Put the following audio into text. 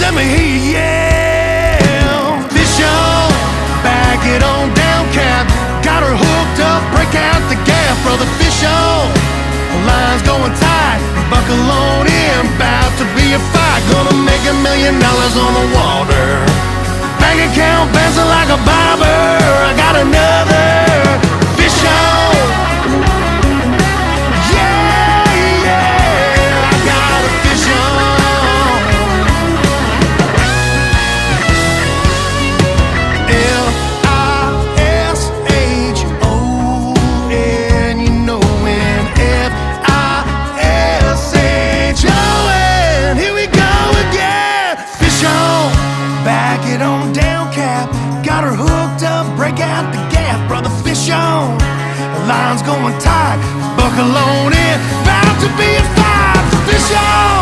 let me hear you yell. Fish on, bag it on down, Cap. Got her hooked up, break out the gap, brother. Fish on, the line's going tight. Buckle on in, bout to be a fight. Gonna make $1 million on the water. Bank account bouncing like a barber. I got another fish on. Yeah, yeah, I got a fish on. L-I-S-H-O-N, you know when F-I-S-H-O-N. Here we go again. Fish on, back it on down, Cap. Got her hooked up, break out the gap, brother. Fish on, the line's going tight. Buckle on in, bout to be a fight. Fish on.